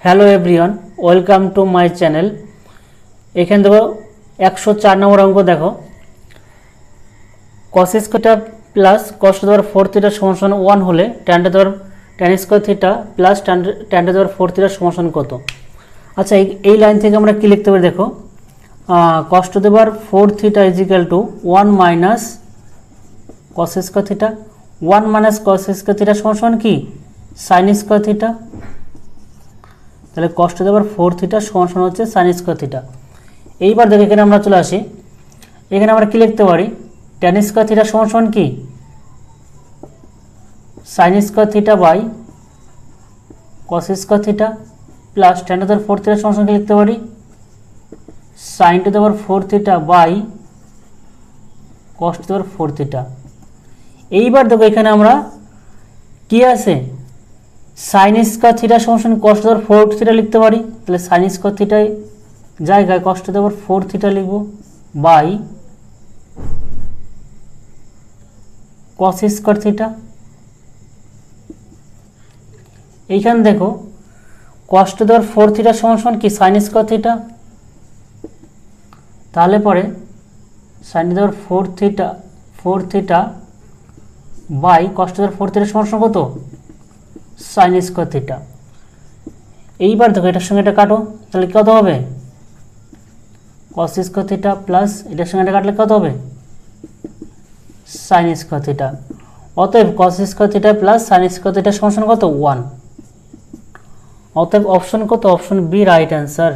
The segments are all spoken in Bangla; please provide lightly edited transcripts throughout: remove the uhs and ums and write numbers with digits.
Hello everyone, welcome to my channel. এখানে দেখো 104 নম্বর অঙ্ক দেখো, cos square plus cos to power 4 theta সমান 1 হলে tan to power tan square theta plus tan to power 4 theta সমান কত। আচ্ছা, এই লাইন থেকে আমরা কি লিখতে পারি দেখো, cos to power 4 theta is equal to 1 minus cos square theta, 1 minus cos square theta সমান কি sin স্কয়ার থিটা। তাহলে cos টু পাওয়ার 4 থিটা সমান হচ্ছে sin স্কয়ার থিটা। এইবার দেখো এখানে আমরা চলে আসি, এখানে আমরা কি লিখতে পারি, tan স্কয়ার থিটা সমান কি sin square theta by cos square theta plus tan to power 4 theta সমান কি লিখতে পারি sin to power 4 theta by cos to power 4 theta. এইবার দেখো এখানে আমরা কি আছে, sin স্কয়ার থিটা সমান cos টু পাওয়ার 4 থিটা লিখতে পারি। তাহলে sin স্কয়ার থিটায় জায়গায় cos টু পাওয়ার 4 থিটা লিখব বাই cos স্কয়ার থিটা। এইখানে দেখো cos টু পাওয়ার 4 থিটা সমান কি sin স্কয়ার থিটা, তাহলে পরে sin to power 4 theta by cos to power 4 theta সমান কত sin স্কয়ার থিটা। এইবার দেখো এটার সঙ্গে এটা কাটো, তাহলে কত হবে cos স্কয়ার থিটা প্লাস এটার সঙ্গে এটা কাটলে কত হবে sin স্কয়ার থিটা। অতএব cos square theta plus sin square theta সমান কত 1। অতএব অপশন কত, option B right answer.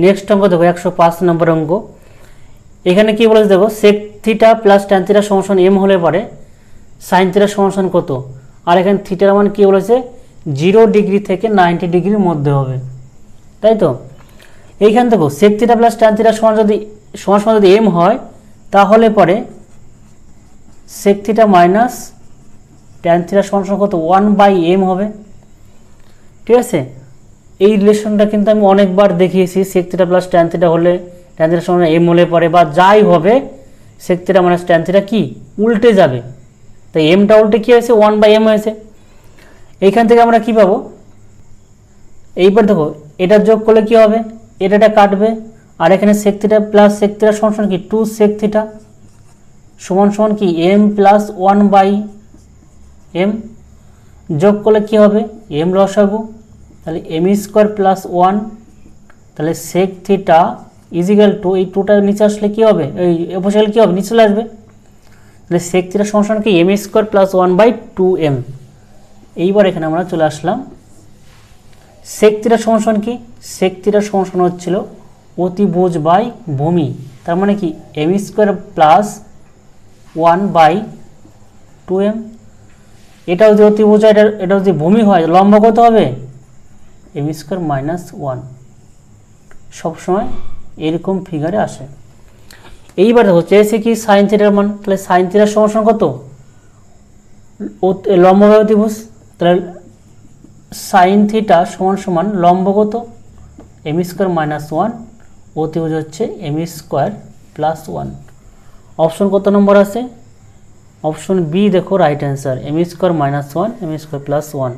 Next অঙ্ক দেখো 105 নম্বর অঙ্ক। এখানে কি বলেছে দেখো, sec theta plus tan theta সমান m হলে পরে sin থিটা সমান কত। আর এখানে থিটার মান কি বলেছে 0 ডিগ্রি থেকে 90 ডিগ্রির মধ্যে হবে, তাই তো। এইখানে দেখো sec theta plus tan theta সমান যদি m হয়, তাহলে পরে sec theta minus tan theta সমান কত 1/m হবে, ঠিক আছে। এই রিলেশনটা কিন্তু আমি অনেকবার দেখিয়েছি, sec theta plus tan theta হলে tan থিটা সমান m হলে পরে বা যাই হবে sec theta minus tan theta কি উল্টে যাবে, তাই mটা উল্টে কি হয়েছে 1/m হয়েছে। এইখান থেকে আমরা কি পাবো, এইবার দেখো এটা যোগ করলে কি হবে, এটা কাটবে, আর এখানে sec theta plus sec theta সমান কি 2 sec থিটা সমান কি m প্লাস 1/m, যোগ করলে কি হবে m লসাগু, তাহলে m স্কয়ার প্লাস 1, তাহলে sec theta is equal two এই 2টা নিচে আসলে কি হবে, এই বসে কি হবে নিচে চলে আসবে, তাহলে sec থিটা সমান কি m স্কয়ার প্লাস 1/2m। এইবার এখানে আমরা চলে আসলাম, sec থিটা সমান কি, sec থিটা সমান হচ্ছিল অতিভুজ বাই ভূমি, তার মানে কি m স্কয়ার প্লাস 1/2m। এটা যদি অতিভুজ হয়, এটা যদি ভূমি হয়, লম্ব কত হবে m স্কয়ার মাইনাস 1, সবসময় এরকম ফিগারে আসে। এইবার দেখো চেয়েছে কি সাইন থিটার মান, তাহলে সাইন থিটার সমান কত লম্ব বাই অতিভুজ, তাহলে সাইন থিটা সমান লম্ব কত m স্কয়ার মাইনাস 1, অতিভুজ হচ্ছে m স্কয়ার প্লাস 1। অপশন কত নম্বর আছে, অপশন বি দেখো right answer, m square minus 1 m square plus 1,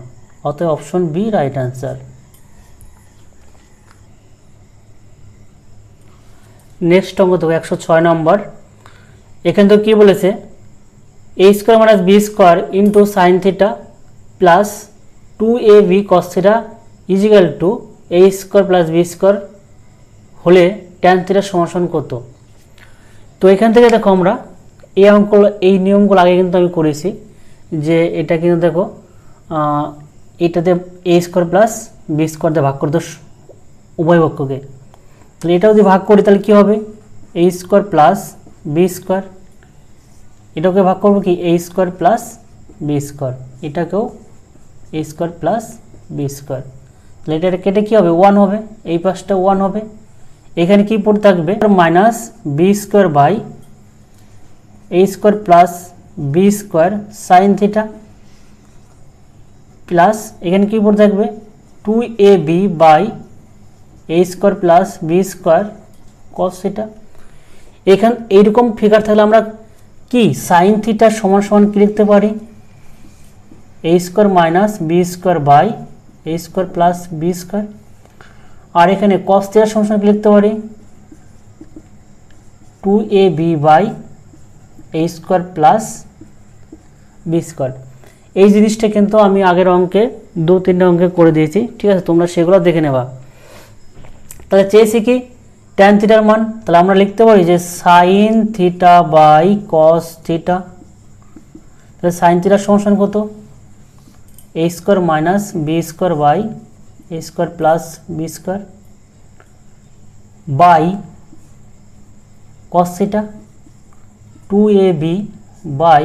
অতএব option B right answer. Next অঙ্ক দেখো 106 নম্বর। এখানে তো কি বলেছে, a square minus b square into sine theta plus 2ab cos theta is equal to a square plus b square হলে tan থিটা সমান কত। তো এখান থেকে দেখো আমরা এই নিয়মগুলো আগে কিন্তু আমি করেছি, যে এটা কিন্তু দেখো এটাতে a square plus b square দিয়ে ভাগ করে দাও উভয় পক্ষকে, তাহলে এটা যদি ভাগ করি তাহলে কি হবে a square plus b square, এটাকে ভাগ করবো কি a square plus b square, এটাকেও a square plus b square, তাহলে এটা কেটে কি হবে 1 হবে, এই পাশটা 1 হবে। এখানে কি পড়ে থাকবে minus b square by a square plus b square sine theta plus এখানে কি পড়ে থাকবে 2ab by a square plus b square cos theta. এখান এইরকম ফিগার থাকলে আমরা কি সাইন থিটা সমান সমান কি লিখতে পারি, a square minus b square by a square plus b square. আর এখানে কস থিটার সমান কি লিখতে পারি 2ab by a square plus b square. এই জিনিসটা কিন্তু আমি আগের অঙ্কে 2-3টা অঙ্কে করে দিয়েছি, ঠিক আছে, তোমরা সেগুলো দেখে নেবা। তাহলে চেয়েছি কি ট্যান থিটার মান, তাহলে আমরা লিখতে পারি যে sine theta by cos theta. তাহলে সাইন থিটার সমান কত a square minus b square by a square plus b square by cos theta 2ab by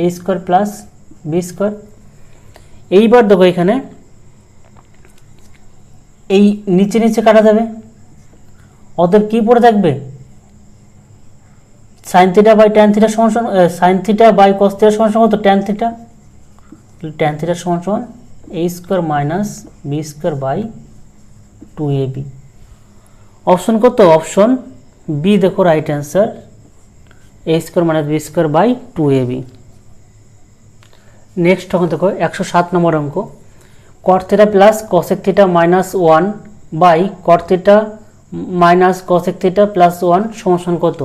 a square plus b square. এইবার দেখো এখানে এই নিচে নিচে কাটা যাবে, অতএব কি পড়ে থাকবে sine theta by tan theta সমান sine theta by cos theta সমান কত ট্যান থিটা। ট্যান থিটা সমান a square minus b square by 2ab। Option কত অপশন বি দেখো right answer a square minus b square by 2ab। Next তখন দেখো 107 নম্বর অঙ্ক cot theta plus cosec theta minus 1 by cot theta minus cosec theta plus 1 সমান কত।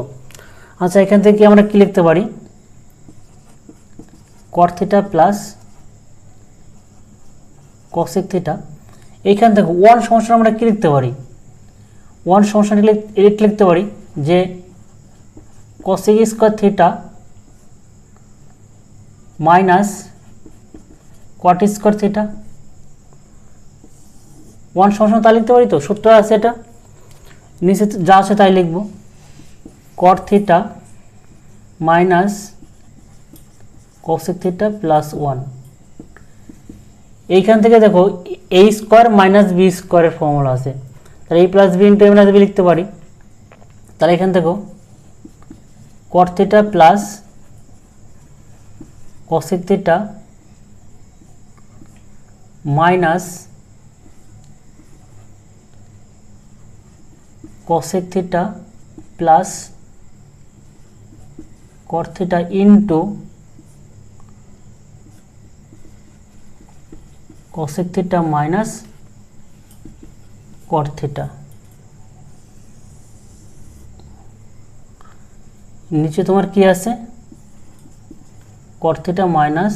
আচ্ছা এখান থেকে আমরা কি লিখতে পারি কট থিটা প্লাস কসেক থিটা, এইখান থেকে 1 সমান আমরা কি লিখতে পারি 1 সমান লিখতে পারি যে cosec square theta minus cot square theta. 1 সমান তা লিখতে পারি, তো সূত্র আছে এটা, নিচে যা আছে তাই লিখব কট theta minus cosec theta plus 1। এইখান থেকে দেখো এ স্কোয়ার মাইনাস বি স্কোয়ারের ফর্মুলা আছে, তাহলে এই প্লাস বি ইন্টু এ মাইনাস বি লিখতে পারি। তাহলে এখান থেকে কট theta plus cosec theta minus cosec theta plus cot theta into cosec theta minus কট থিটা। নিচে তোমার কি আছে কট theta minus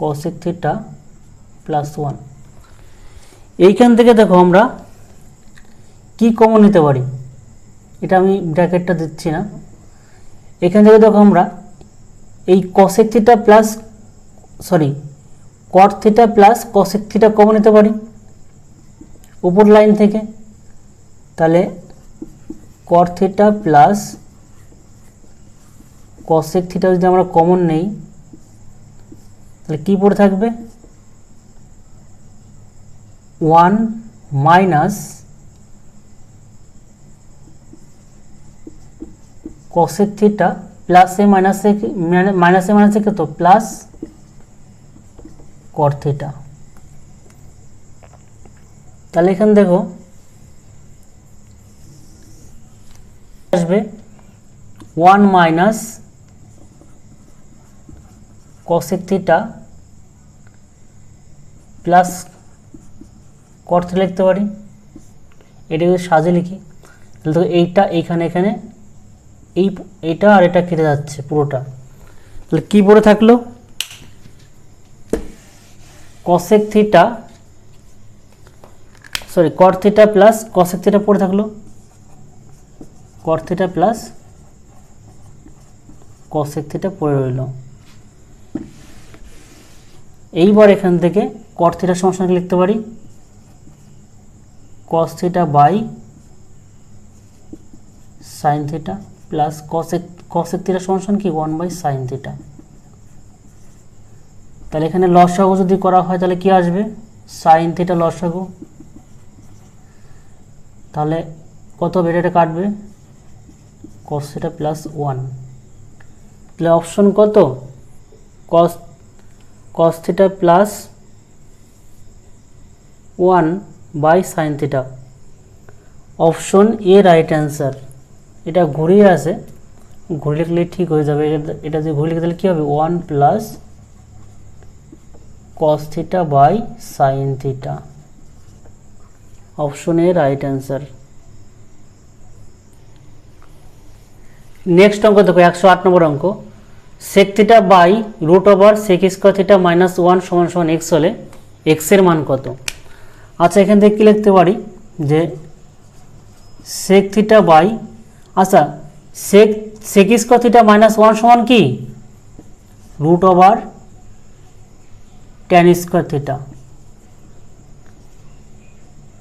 cosec theta plus 1। এইখান থেকে দেখো আমরা কি কমন নিতে পারি, এটা আমি ব্র্যাকেটটা দিচ্ছি না। এখান থেকে দেখো আমরা এই cosec theta plus cot theta plus cosec theta common নিতে পারি উপর লাইন থেকে। তাহলে কট থিটা প্লাস কসেক থিটা যদি আমরা কমন নেই তাহলে কি পড়ে থাকবে 1 মাইনাস কসেক থিটা প্লাস এ মাইনাসে কত প্লাস কট থিটা। তাহলে এখানে দেখো আসবে 1 minus cosec theta plus cot theta লিখতে পারি। এটা যদি সাজে লিখি তাহলে তো এইটা এখানে এইটা আর এটা কেটে যাচ্ছে পুরোটা, তাহলে কি পড়ে থাকলো কসেক থিটা কট থিটা প্লাস কসেক থিটা পড়ে থাকলো কট থিটা প্লাস কসেক থিটা পড়ে রইল। এইবার এখান থেকে কট থিটার সমান লিখতে পারি cos theta by sine theta plus cosec theta সমান কি 1 বাই সাইন থিটা। তাহলে এখানে লসাগু যদি করা হয় তাহলে কি আসবে সাইন থিটা লসাগু, তাহলে কত হবে এটা কাটবে কস থিটা প্লাস 1। তাহলে অপশন কত cos theta plus 1 by sine theta, option A right answer. এটা ঘুরিয়ে আসে ঘুরে লিখলে ঠিক হয়ে যাবে। এটা যে ঘুরে লিখে তাহলে কী হবে, 1 plus cos theta by sine theta. Option A right answer. Next অঙ্ক দেখো 108 নম্বর অঙ্ক, sec theta by root over sec square theta minus 1 সমান সমান এক্স হলে এক্সের মান কত? আচ্ছা এখান থেকে কী লিখতে পারি যে সেক থিটা বাই, আচ্ছা সেক স্কোয়ার থিটা মাইনাস 1 সমান কি, root over tan square theta.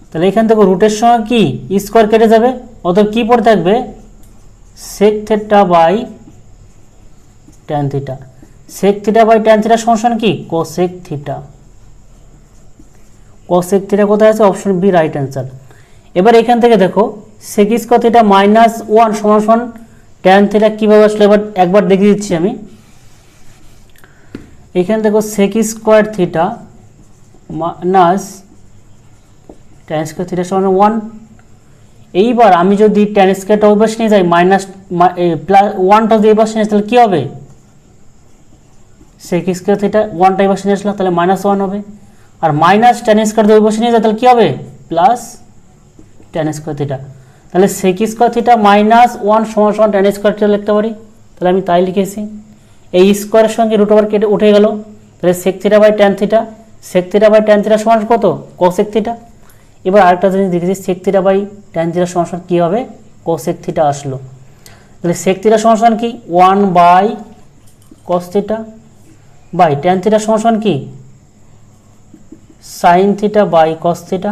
তাহলে এখান থেকে রুটের সঙ্গে কি স্কোয়ার কেটে যাবে, অতএব কি পড়ে থাকবে, sec theta by tan theta. Sec theta by tan theta সমান কি, কোসেক থিটা। কোসেক থিটা কোথায় আছে, অপশন বি রাইট অ্যান্সার। এবার এখান থেকে দেখো সেক স্কোয়ার থিটা মাইনাস 1 সমান সমান ট্যান থিটা কীভাবে আসলে এবার একবার দেখিয়ে দিচ্ছি আমি। এখানে দেখো sec square theta minus tan square theta সমান 1। এইবার আমি যদি ট্যান স্কোয়ারটা ওই পাশে নিয়ে যাই, মাইনাস প্লাস 1টা যদি এই পাশে নিয়ে আসি তাহলে কী হবে, সেক স্কোয়ার থিটা 1টা এই পাশে নিয়ে আসলাম তাহলে মাইনাস 1 হবে, আর মাইনাস ট্যান স্কোয়ার যদি ওই পাশে নিয়ে যায় তাহলে কী হবে, প্লাস ট্যান স্কোয়ার থিটা। তাহলে সেক স্কোয়ার থিটা মাইনাস 1 সমান সমান ট্যান স্কোয়ার থিটা লিখতে পারি। তাহলে আমি তাই লিখেছি, এই স্কোয়ারের সঙ্গে রুট ওভার কেটে উঠে গেল, তাহলে sec theta by tan theta, sec theta by tan theta সমান কত, কোসেক থিটা। এবার আরেকটা জিনিস দেখেছি, sec theta by tan theta সমান সমান কী হবে, কোসেক থিটা আসলো। তাহলে সেক থিটা সমান সমান কি, 1 by cos theta by tan theta সমান সমান কি, sine theta by cos theta.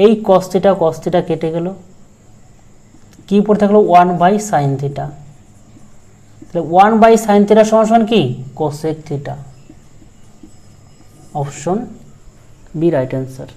এই কস থিটা কেটে গেল, কি পড়ে থাকলো, 1 বাই সাইন থিটা। তাহলে 1 বাই সাইন থিটা সমান সমান কি, cosec theta. Option B right answer.